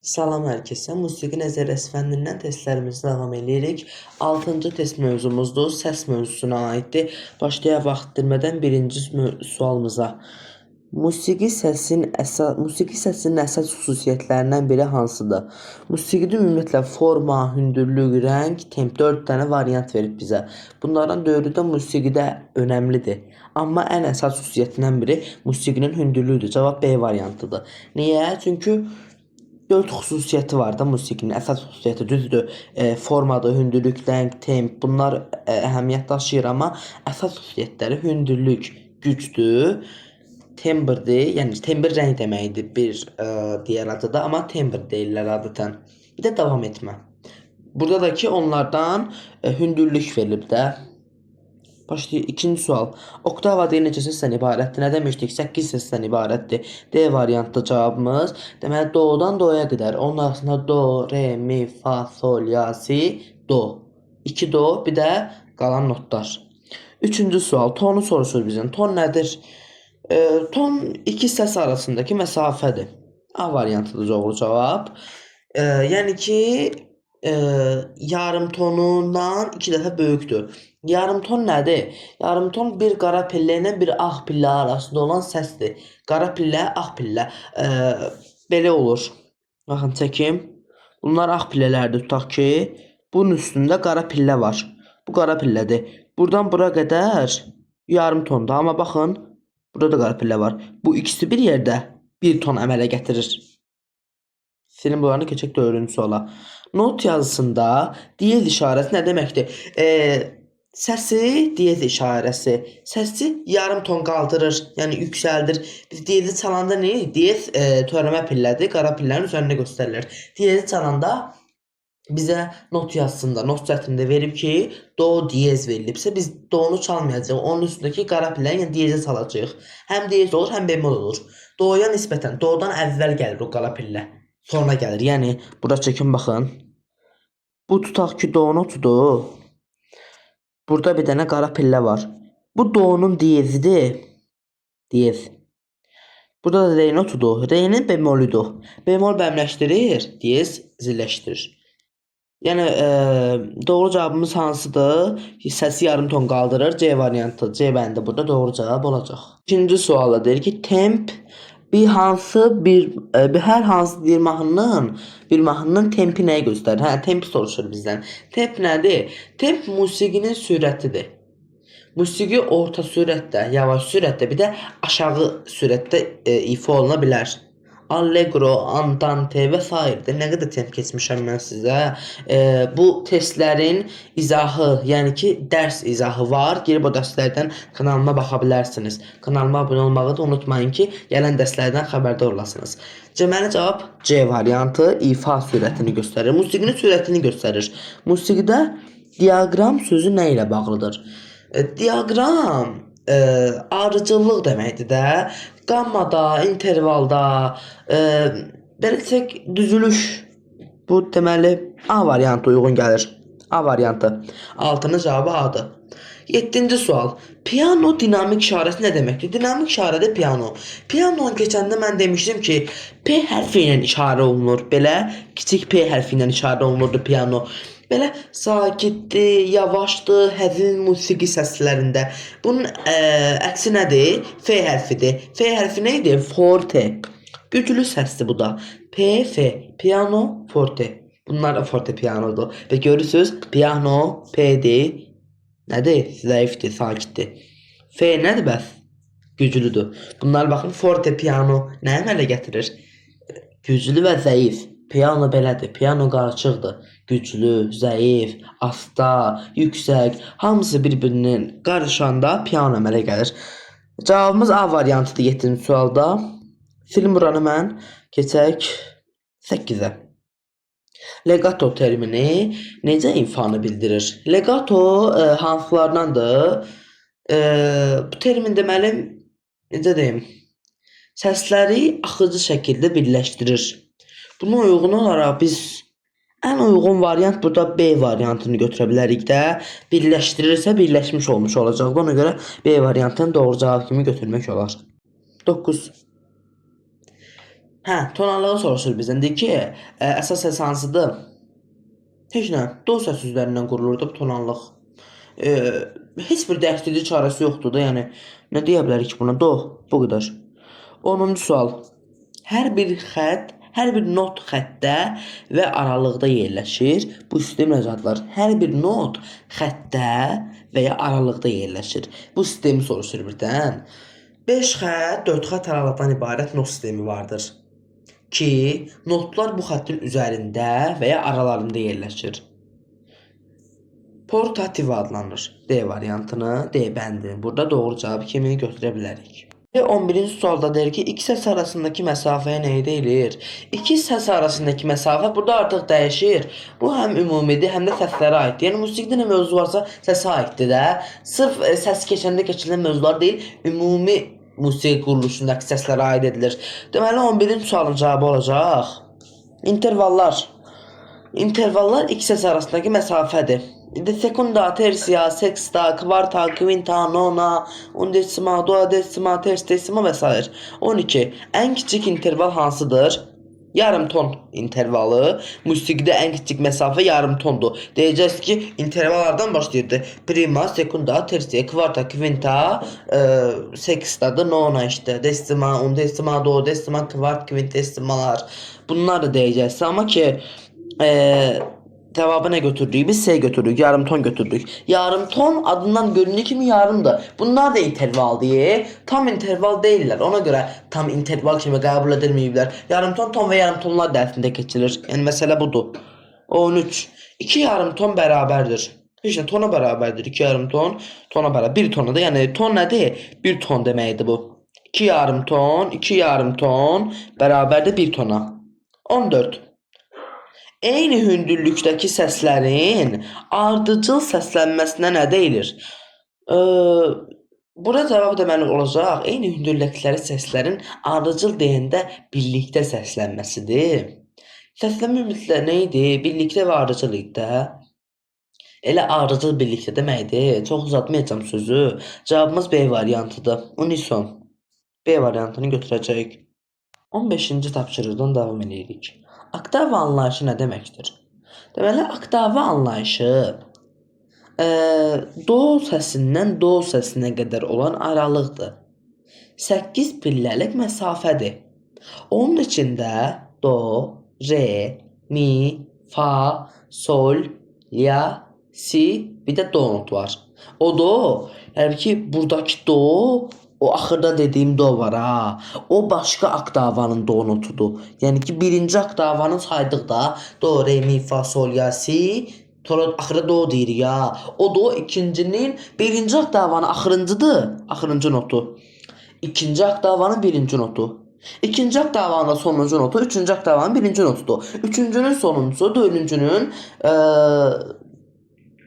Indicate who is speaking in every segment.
Speaker 1: Salam hər kəsə. Musiqi nəzəriyyəsi fənnindən testlərimizi davam edirik. 6-cı test mövzumuzdur. Səs mövzusuna aiddir. Başlayaq vaxt itirmədən birinci sualımıza. Musiqi səsinin əsas xüsusiyyətlərindən biri hansıdır? Musiqidə ümumiyyətlə forma, hündürlük, rəng, temp 4 dənə variant verib bizə. Bunlardan 4-ü də musiqidə önəmlidir. Amma ən əsas xüsusiyyətindən biri musiqinin hündürlüyüdür. Cavab B variantıdır. Niyə? Çünki 4 xüsusiyyəti var da musiqinin. Əsas xüsusiyyəti düzdür. Formadır, hündürlük, rəng, temp bunlar əhəmiyyət daşıyır, amma əsas xüsusiyyətləri hündürlük, gücdür, tembrdir. Yəni tembr rəng deməkdir bir digər adı da, amma tembr deyirlər adətən. Bir də davam etmə. Burada da ki onlardan hündürlük verilib də. Başlayır. İkinci sual. Oktava deyil neçə səsdən ibarətdir? Nə demişdik? 8 səsdən ibarətdir. D variantlı cavabımız. Deməli, do'dan do'ya qədər. Onun arasında do, re, mi, fa, sol, la, si, do. 2 do, bir də qalan notlar. Üçüncü sual. Tonu soruşur bizdən. Ton nədir? Ton iki səs arasındakı məsafədir. A variantıdır doğru cavab. Yəni ki, yarım tonundan 2 dəfə böyükdür. Yarım ton nədir? Yarım ton bir qara pillə ilə bir ağ pillə arasında olan səsdir. Qara pillə, ağ pillə. Belə olur. Baxın çəkim. Bunlar ağ pillələrdir. Tutaq ki, bunun üstündə qara pillə var. Bu qara pillədir. Buradan bura qədər yarım tondur. Amma baxın, burada da qara pillə var. Bu ikisi bir yerdə bir ton əmələ gətirir. Senin bularını keçək 4-cü suala. Not yazısında diyez işarəsi nə deməkdir? Səsi diyez işarəsi. Səsi yarım ton qaldırır, yəni yüksəldir. Biz diyezi çalanda nə? Diyez törəmə pillədir, qara pillənin üzərində göstərilir. Diyezi çalanda bizə not yazısında, not cətində verib ki, do diyez verilibsə biz do'nu çalmayacağıq. Onun üstündəki qara pillənin yəni diyezi çalacağıq. Həm diyez olur, həm bemol olur. Do'ya nisbətən, do'dan əvvəl gəlir o qara pillə. Sonra gəlir. Yəni burada çəkin baxın. Bu tutaq ki do notudur. Burada bir dənə qara pillə var. Bu do'nun diyezidir. Diyez. Burada da re notudur. Re'nin bemolüdür. Bemol bəmləşdirir, diyez zilləşdirir. Yəni doğru cavabımız hansıdır? Səsi yarım ton qaldırır. C variantı. C bəndi burada doğru cavab olacaq. İkinci sualda deyir ki, temp hər hansı bir mahnının tempi nəyi göstərir? Hə, tempi soruşur bizdən. Temp nədir? Temp musiqinin sürətidir. Musiqi orta sürətdə, yavaş sürətdə, bir də aşağı sürətdə ifa oluna bilər. Allegro, andante və s. Nə qədər temp keçmişəm mən sizə. Bu testlərin izahı, yəni ki, dərs izahı var. Girib o dərslərdən kanalıma baxa bilərsiniz. Kanalıma abunə olmağı da unutmayın ki, gələn dərslərdən xəbərdar olasınız. Deməli cavab C variantı ifa sürətini göstərir. Musiqinin sürətini göstərir. Musiqidə diaqram sözü nə ilə bağlıdır? Diaqram arıcıllıq deməkdir də. Qammada, intervalda, belə desək düzülüş. Bu deməli A variantı uyğun gəlir. A variantı. Altının cavabı A'dır. 7-ci sual. Piano dinamik işarəsi nə deməkdir? Dinamik işarədə piano. Piano'nun keçəndə mən demişdim ki, P hərfi ilə işarə olunur. Belə kiçik P hərfi ilə işarə olunurdu piano. Belə sakitdir, yavaşdır, həzin musiqi səslərində. Bunun əksi nədir? F hərfidir. F hərfi nə idi? Forte. Güclü səsdir bu da. P, F. Piano, forte. Bunlar da forte pianodur. Və görürsünüz, piano, P'dir. Nədir? Zəifdir, sakitdir. F nədir bəs? Güclüdür. Bunlar baxın, forte piano nə əmələ gətirir? Güclü və zəif. Piano belədir. Piano qarışıqdır. Güclü, zəif, asta, yüksək, hamısı bir-birinin qarışanda piano əmələ gəlir. Cavabımız A variantıdır 7-ci sualda. Film buranı mən keçək 8-ə. Legato termini necə ifanı bildirir? Legato hansılardandır? Bu termin deməli, necə deyim? Səsləri axıcı şəkildə birləşdirir. Buna uyğun olaraq biz ən uyğun variant burada B variantını götürə bilərik də. Birləşdirirsə birləşmiş olmuş olacaq. Buna görə B variantını doğru cavab kimi götürmək olar. 9. Hə, tonallığı soruşur bizdən. Deyir ki, əsas səs hansıdır? Heç nə. Do səs üzərindən qurulur da bu tonallıq. E, Heç bir dəyişdirici çarəsi yoxdur da, yəni nə deyə bilərik ki buna? Do, bu qədər. 10-cu sual. Hər bir xətt, hər bir not xəttdə və aralıqda yerləşir. Bu sistem nəzərlər. Hər bir not xəttdə və ya aralıqda yerləşir. Bu sistemi soruşur birdən. 5 xətt, 4 xətt aralıqdan ibarət not sistemi vardır ki, notlar bu xəttin üzərində və ya aralarında yerləşir. Portativ adlanır. D variantını, D bəndini. Burada doğru cavabı kimi götürə bilərik. Ve 11-ci sualda deyir ki, iki səs arasındakı məsafəyə nə deyilir? İki səs arasındakı məsafə burada artıq dəyişir. Bu həm ümumidir, həm də səslərə aiddir. Yəni musiqidə nə mövzu varsa səsə aiddir də. Sırf səs keçəndə keçirilən mövzular deyil, ümumi musiqi quruluşundakı səslərə aid edilir. Deməli 11-ci sualın cavabı olacaq intervallar. İntervallar iki səs arasındakı məsafədir. Sekunda, tersia, sexta, kvarta, quinta, nona, undesima, duodesima, terstesima və s. 12. Ən kiçik interval hansıdır? Yarım ton intervalı. Musiqidə ən kiçik məsafə yarım tondur. Deyəcəksiniz ki, intervallardan başlayırdı. Prima, sekunda, tersia, kvarta, quinta, sextadır, nona işte. Desima, undesima, duodesima, kvart, quintesimalar. Bunlar da deyəcəksiniz. Amma ki, cevabı ne götürdük? Biz S götürdük. Yarım ton götürdük. Yarım ton adından göründüğü kimi yarımdır. Bunlar da interval diye. Tam interval değiller. Ona göre tam interval kimi qəbul edilməyiblər. Yarım ton, ton ve yarım tonlar dərsində keçilir. Yani mesele budur. 13. 2 yarım ton beraberdir. İşte tona beraberdir. 2 yarım ton, tona beraber. 1 tona da yani ton nədir? 1 ton deməkdir bu. 2 yarım ton, 2 yarım ton beraberdir 1 tona. 14. Eyni hündürlükdəki səslərin ardıcıl səslənməsinə nə deyilir? Burada cavab deməli olacaq. Eyni hündürlükdəki səslərin ardıcıl deyəndə birlikdə səslənməsidir. Səslənmə ümumiyyətlə nə idi? Birlikdə və ardıcıl idi də. Elə ardıcıl birlikdə deməkdir. Çox uzatmayacağım sözü. Cavabımız B variantıdır. Unison. B variantını götürəcəyik. 15-ci tapşırıqdan davam edirik. Oktava anlayışı nə deməkdir? Deməli, oktava anlayışı do səsindən do səsinə qədər olan aralıqdır. 8 pilləlik məsafədir. Onun içində do, re, mi, fa, sol, la, si, bir də do not var. O do, yəni ki, buradakı do o axırda dediyim do var ha. O başqa oktavanın do notudur. Yəni ki, birinci oktavanın saydıqda do, re, mi, fa, sol, la, si, sonra axırda do deyirik ya. O do ikincinin birinci oktavanın axırıncıdır. Axırıncı notu. İkinci oktavanın birinci notu. İkinci oktavanın sonuncu notu, üçüncü oktavanın birinci notudur. Üçüncünün sonuncusu, dördüncünün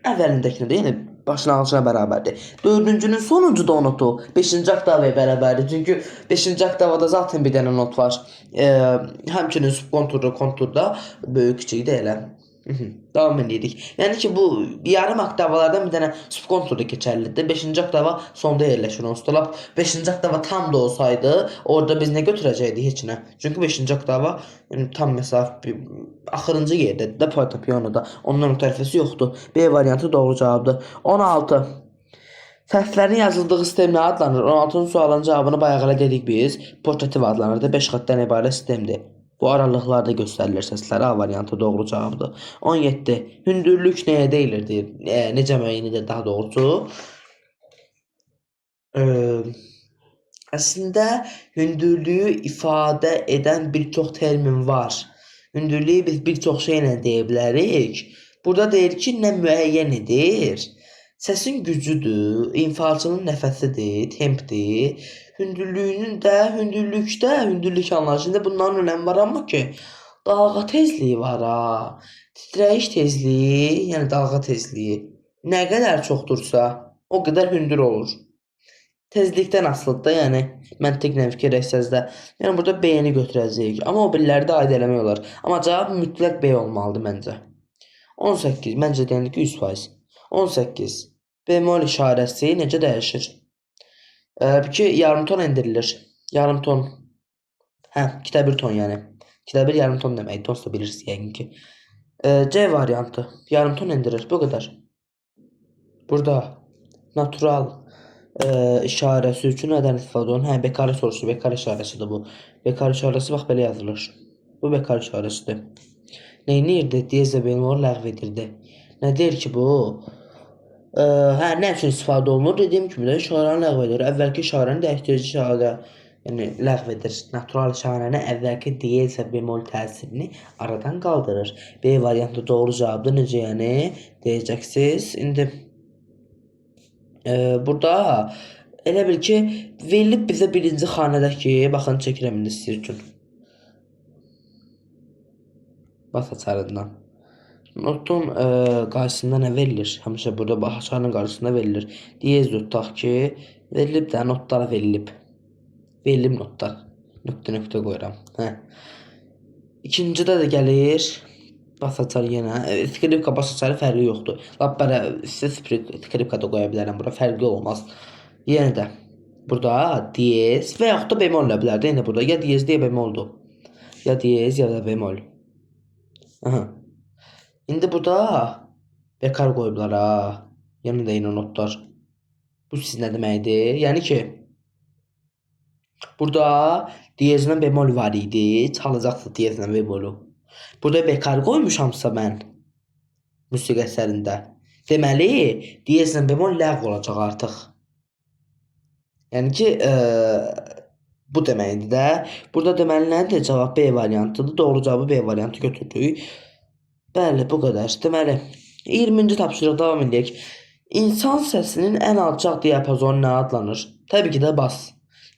Speaker 1: əvvəlindəkinədir. Yəni başlanğıcına bərabərdir. Dördüncünün sonuncu da notu 5-ci oktavaya bərabərdir. Çünki 5-ci oktavada zaten bir dənə not var. Həmçinin subkonturda, konturda böyük kiçik də elə. Davam edirik. Yəni ki, bu yarım oktavalardan bir dənə subkonturda keçərlidir. 5-ci oktava sonda yerləşir onsuz da. 5-ci oktava tam da olsaydı, orada biz nə götürəcəkdik? Heç nə. Çünki 5-ci oktava tam məsafə axırıncı yerdədir də fortepianoda. Ondan mütərəffisi yoxdur. B variantı doğru cavabdır. 16. Səslərin yazıldığı sistem nə adlanır? 16-cı sualın cavabını bayaq elə dedik biz. Portativ adlanır da 5 xəttdən ibarət sistemdir. Bu aralıqlarda göstərilir səslər. A variantı doğru cavabdır. 17. Hündürlük nəyə deyilir deyir. Necə müəyyənidir daha doğrusu? Əslində hündürlüyü ifadə edən bir çox termin var. Hündürlüyü biz bir çox şeylə deyə bilərik. Burada deyir ki, nə müəyyənidir? Səsin gücüdür, infarktının nəfəsidir, tempdir. Hündürlüyünün də, hündürlük anlayışında bunların önəmi var, amma ki, dalğa tezliyi var ha. Titrəyiş tezliyi, yəni dalğa tezliyi nə qədər çoxdursa, o qədər hündür olur. Tezlikdən asılıdır da, yəni məntiqlə fikir etsəz də. Yəni burada B-ni götürəcəyik, amma o biriləri də aid eləmək olar. Amma cavab mütləq B olmalıdır məncə. 18, məncə deyəndə ki 100%. 18. Bemol işarəsi necə dəyişir? Ki yarım ton endirilir. Yarım ton. Hə, 2'də 1 ton yəni. 2'də 1 yarım ton deməkdir. Onsuz da bilirsiniz yəqin ki. C variantı. Yarım ton endirir. Bu kadar. Burada natural işarəsi üçün nədən istifadə olunur? Hə, bekar soruşur. Bekar işarəsidir bu. Bekar işarəsi bax belə yazılır. Bu bekar işarəsidir. Neynirdi? Diyez və bemol ləğv edirdi. Nə deyir ki bu? Hə, nə üçün istifadə olunur? Dediyim kimi də işarəni ləğv edir. Əvvəlki işarəni dəyişdirici işarə yəni ləğv edir. Natural işarəni əvvəlki diyez və bemol təsirini aradan qaldırır. B variantı doğru cavabdır. Necə yəni? Deyəcəksiniz. İndi burada elə bil ki, verilib bizə birinci xanədəki, baxın çəkirəm indi sizin üçün. Bas açarından. Notun qarşısında nə verilir? Həmişə burada baxaçarın qarşısında verilir. Diyez tutaq ki, verilib də notlar verilib. Verilib notlar. Nöqtə qoyuram. Hə. İkincidə də gəlir. Bas açar yenə. Skripka bas açarı fərqi yoxdur. Lap belə skripka da qoya bilərəm. Bura fərqi olmaz. Yenə də burada diyez və yaxud da bemol ola bilər də. Yəni burada ya diyezdir ya bemoldur. Ya diyez ya da bemol. Aha. İndi burada bekar qoyublar ha. Yəni də yenə notlar. Bu siz nə deməkdir? Yəni ki burada diyezlə bemol var idi. Çalacaqsa diyezlə bemolu. Burada bekar qoymuşamsa mən musiqi əsərində. Deməli diyezlə bemol ləğv olacaq artıq. Yəni ki bu deməkdir də. Burada deməli nədir? Cavab B variantıdır. Doğru cavabı B variantı götürdük. Bəli, bu qədər. Deməli 20-ci tapşırıq davam edək. İnsan səsinin ən alçaq diapazonu nə adlanır? Təbii ki də bas.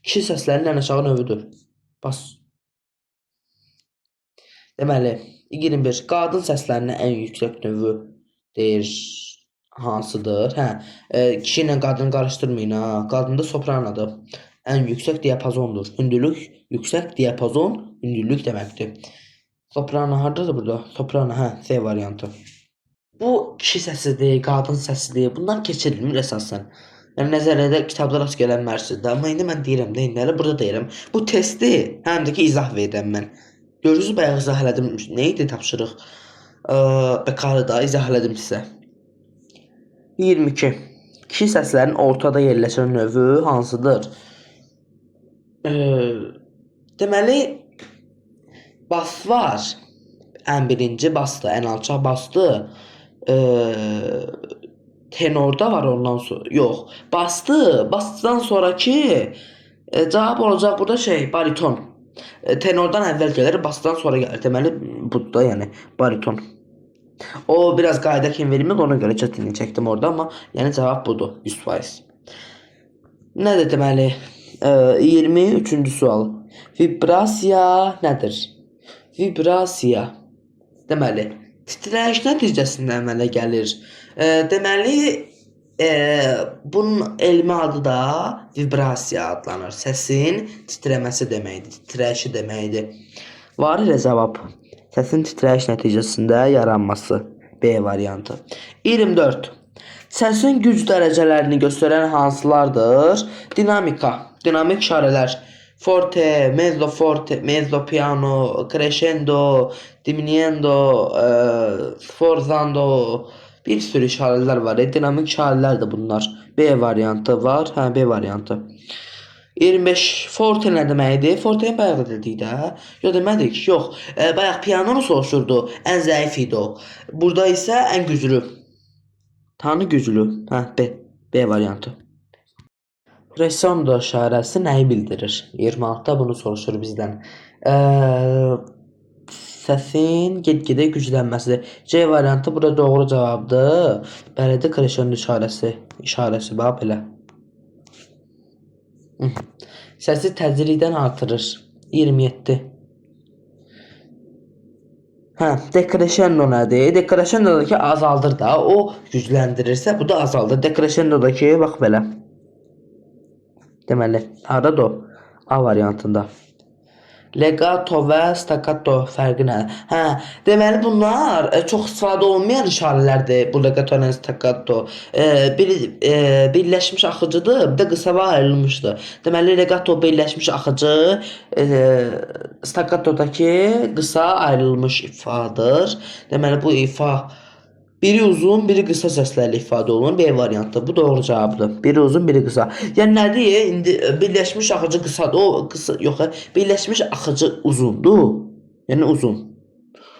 Speaker 1: Kişi səslərinin ən aşağı növüdür. Bas. Deməli 21. Qadın səslərinin ən yüksək növü deyir hansıdır? Hə, kişi ilə qadın qarışdırmayın ha. Qadın da sopranodur. Ən yüksək diapazondur. Hündürlük yüksək diapazon hündürlük deməkdir. Soprano hardadır burada? Soprano, hə, C variantı. Bu kişi səsidir, qadın səsidir. Bunlar keçirilmir əsasən. Yəni nəzəriyyədə kitabda rast gələnmərsiniz də. Amma indi mən deyirəm də, indi burada deyirəm. Bu testi həm də ki izah verirəm mən. Görürsünüz, bayaq izah elədim. Nə idi tapşırıq? Bekarı da izah elədim sizə. 22. Kişi səslərinin ortada yerləşən növü hansıdır? Deməli bas var. Ən birinci basdır, ən alçaq basdır. Tenorda var ondan sonra. Yox. Bastıdan sonraki cavab olacaq burada bariton. Tenordan əvvəl gəlir, bastıdan sonra gəlir. Deməli bu da yəni bariton. O biraz qayda kimi verilmir, ona görə çətinlik çəkdim orada, amma yəni cavab budur 100%. Nədir deməli? 23-cü sual. Vibrasiya nədir? Vibrasiya deməli titrəyiş nəticəsində əmələ gəlir. Deməli bunun elmi adı da vibrasiya adlanır. Səsin titrəməsi deməkdir, titrəyişi deməkdir. Var ilə cavab. Səsin titrəyiş nəticəsində yaranması. B variantı. 24. Səsin güc dərəcələrini göstərən hansılardır? Dinamika, dinamik işarələr. Forte, mezzo forte, mezzo piano, crescendo, diminuendo, sforzando, bir sürü işarələr var. Dinamik işarələr də bunlar. B variantı var. Hə, B variantı. 25. Forte nə deməkdir? Forte'yi bayaq da dedik də. Yox demədik. Yox. Bayaq pianonu soruşurdu. Ən zəif idi o. Burada isə ən güclü. Tanı güclü. Hə, B variantı. Crescendo işarəsi nəyi bildirir? 26-da bunu soruşur bizdən. Səsin get-gedə güclənməsidir. C variantı burada doğru cavabdır. Belədə crescendo işarəsi bax belə. Səsi təcriddən artırır. 27. Hə, decrescendo nədir? Decrescendo'dakı azaldır da, o gücləndirirsə bu da azaldır. Decrescendo'dakı bax belə. Deməli, harada o? A variantında. Legato və staccato fərqi nədir? Hə, deməli bunlar çox istifadə olunmayan işarələrdir. Bu legato ilə staccato. Biri birləşmiş axıcıdır, bir də qısa və ayrılmışdır. Deməli legato birləşmiş axıcı, staccatodakı qısa ayrılmış ifadır. Deməli bu ifa biri uzun, biri qısa səslərlə ifadə olunur. B variantı. Bu doğru cavabdır. Biri uzun, biri qısa. Yəni nədir? İndi birləşmiş axıcı qısadır. O qısa yox, birləşmiş axıcı uzundur. Yəni uzun.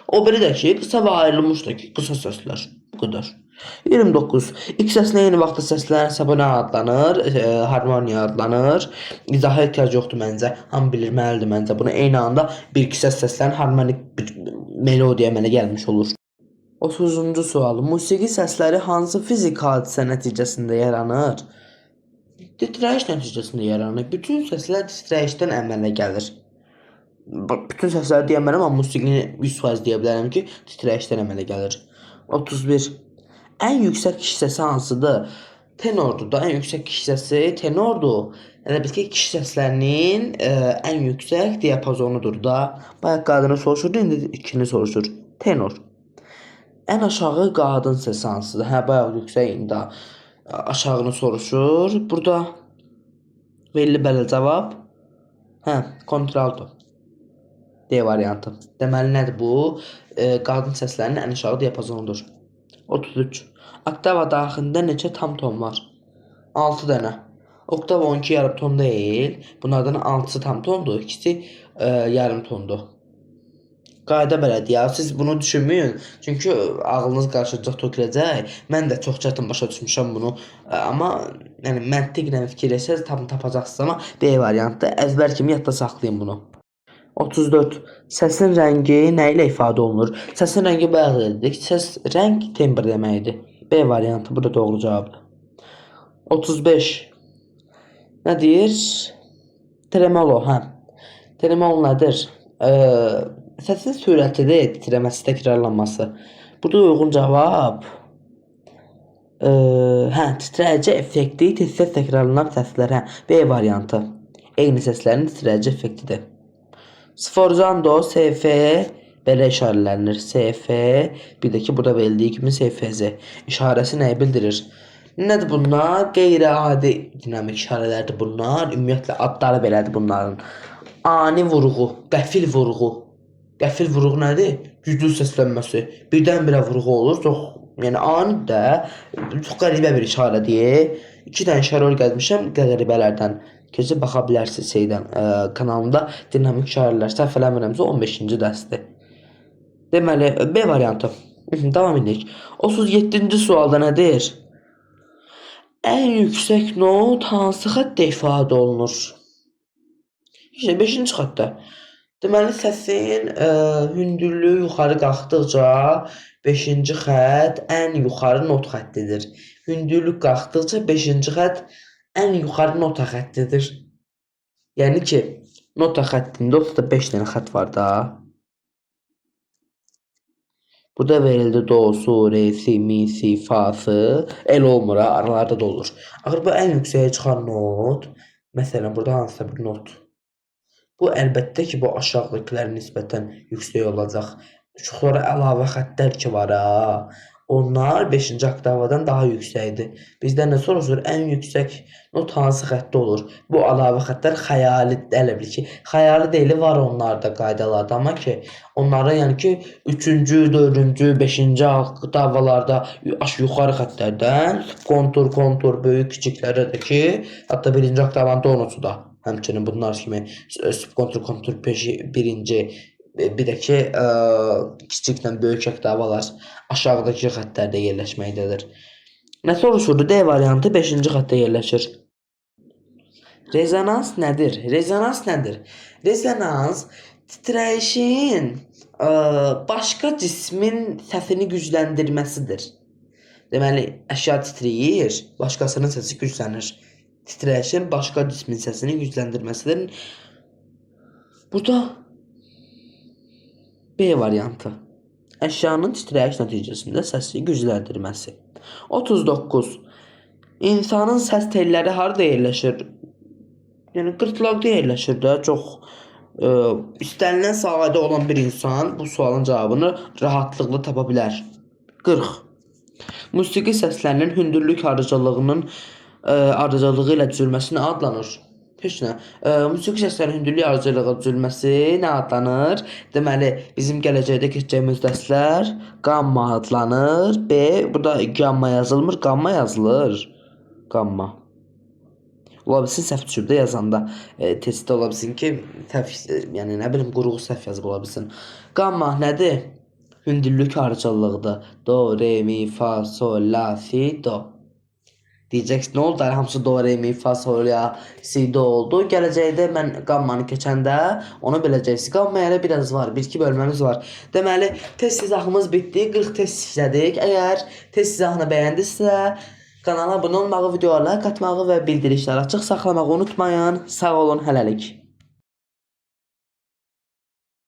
Speaker 1: O biri də ki, qısa və ayrılmışdır ki, qısa səslər. Bu qədər. 29. İlk səslə eyni vaxtda səslərin hesabı nə adlanır? Harmoniya adlanır. İzaha ehtiyac yoxdur məncə. Hamı bilməlidir məncə. Bunu eyni anda bir-iki səslərin harmonik bir melodiya əmələ gəlmiş olur. 30-cu sual. Musiqi səsləri hansı fiziki hadisə nəticəsində yaranır? Titrəyiş nəticəsində yaranır. Bütün səslər titrəyişdən əmələ gəlir. Bütün səsləri deyə bilmərəm, amma musiqini 100% deyə bilərəm ki, titrəyişdən əmələ gəlir. 31. Ən yüksək hissəsi hansıdır? Tenordur da. Ən yüksək hissəsi tenordur. Elə bil ki, kişi səslərinin ən yüksək diapazonudur da. Bayaq qadını soruşurdu, indi ikini soruşur. Tenor. Ən aşağı qadın səsi hansıdır? Hə, bayaq yüksək, indi aşağını soruşur. Burada belli bəli cavab. Hə, kontralto. D variantı. Deməli nədir bu? Qadın səslərinin ən aşağı diapazonudur. 33. Oktava daxilində neçə tam ton var? 6 dənə. Oktava 12 yarım ton deyil. Bunlardan 6'sı tam tondur, ikisi yarım tondur. Qayda belədir ya. Siz bunu düşünməyin. Çünki ağlınız qarışacaq, töküləcək. Mən də çox çətin başa düşmüşəm bunu. Amma yəni məntiqlə fikir etsəz tam tapacaqsınız, amma B variantı. Əzbər kimi yadda saxlayın bunu. 34. Səsin rəngi nə ilə ifadə olunur? Səsin rəngi bayaq dedik. Səs rəng tembr deməkdir. B variantı. Bu da doğru cavabdır. 35. Nə deyir? Tremolo, hə. Tremolo nədir? Səsin sürətidir, titrəməsi, təkrarlanması. Burada uyğun cavab titrəyici effekti, tez-tez təkrarlanan səslər. B variantı. Eyni səslərin titrəyici effektidir. Sforzando, SF belə işarələnir. SF, bir də ki, burada verildiyi kimi SFZ işarəsi nəyi bildirir? Nədir bunlar? Qeyri-adi dinamik işarələrdir bunlar. Ümumiyyətlə adları belədir bunların. Ani vurğu, qəfil vurğu. Qəfil vurğu nədir? Güclü səslənməsi. Birdən-birə vurğu olur. Çox, yəni ani də çox qəribə bir işarədir. 2 dənə işarə gəlmişəm qəribələrdən. Keçib baxa bilərsiniz kanalımda dinamik işarələr. Səhv eləmirəmsə 15-ci dərsdir. Deməli B variantı. Davam edək. 37-ci sualda nədir? Ən yüksək not hansı xəttdə ifadə olunur? 5-ci xəttdə. Deməli səsin hündürlüyü yuxarı qalxdıqca 5-ci xətt ən yuxarı not xəttidir. Hündürlük qalxdıqca 5-ci xətt ən yuxarı nota xəttidir. Yəni ki, nota xəttində ortada 5 dənə xətt var da. Burada verildi do, su, re, si, mi, si, fası. El olmur, aralarda da olur. Axır bu ən yüksəyə çıxan not. Məsələn, burada hansısa bir not. Bu əlbəttə ki, bu aşağıdakilərə nisbətən yüksək olacaq. Sonra əlavə xəttlər ki var ha. Onlar 5-ci oktavadan daha yüksəkdir. Bizdən nə soruşur? Ən yüksək not hansı xəttdə olur? Bu əlavə xəttlər xəyali, elə bil ki, xəyali deyili var onlarda qaydalarda, amma ki, onlara yəni ki, 3-cü, 4-cü, 5-ci oktavalarda yuxarı xəttlərdən kontur, böyük, kiçiklərə də ki, hətta 1-ci oktavanın tonusu da həmçinin bunlar kimi kontur, birinci, bir də ki, kiçiklə böyük oktavalar aşağıdakı xəttlərdə yerləşməkdədir. Nə soruşurdu? D variantı 5-ci xəttdə yerləşir. Rezonans nədir? Rezonans nədir? Rezonans titrəyişin başqa cismin səsini gücləndirməsidir. Deməli, əşya titrəyir, başqasının səsi güclənir. Titrəyişin başqa cismin səsini gücləndirməsidir. Burada B variantı. Əşyanın titrəyiş nəticəsində səsi gücləndirməsi. 39. İnsanın səs telləri harada yerləşir? Yəni qırtlaqda yerləşir də, çox İstənilən sahədə olan bir insan bu sualın cavabını rahatlıqla tapa bilər. 40. Musiqi səslərinin hündürlük ardıcıllığı ilə düzülməsi nə adlanır? Heç nə. Musiqi səslərinin hündürlük ardıcıllığı düzülməsi nə adlanır? Deməli, bizim gələcəkdə keçəcəyimiz dərslər qamma adlanır. B, burada gamma yazılmır, qamma yazılır. Qamma. Ola bilsin səhv düşüb də yazanda. Testdə ola bilsin ki, yəni nə bilim qurğu səhv yazıb ola bilsin. Qamma nədir? Hündürlük ardıcıllığıdır. Do, re, mi, fa, sol, la, si, do. Deyəcəksin, nə oldu? Hamısı do, re, mi, fa, sol, la, si, do oldu. Gələcəkdə mən qammanı keçəndə onu biləcəksiniz. Qammaya elə biraz var, 1-2 bölməmiz var. Deməli, test izahımız bitdi. 40 test işlədik. Əgər test izahını bəyəndinizsə, kanala abunə olmağı, videolara like atmağı və bildirişləri açıq saxlamağı unutmayın. Sağ olun, hələlik.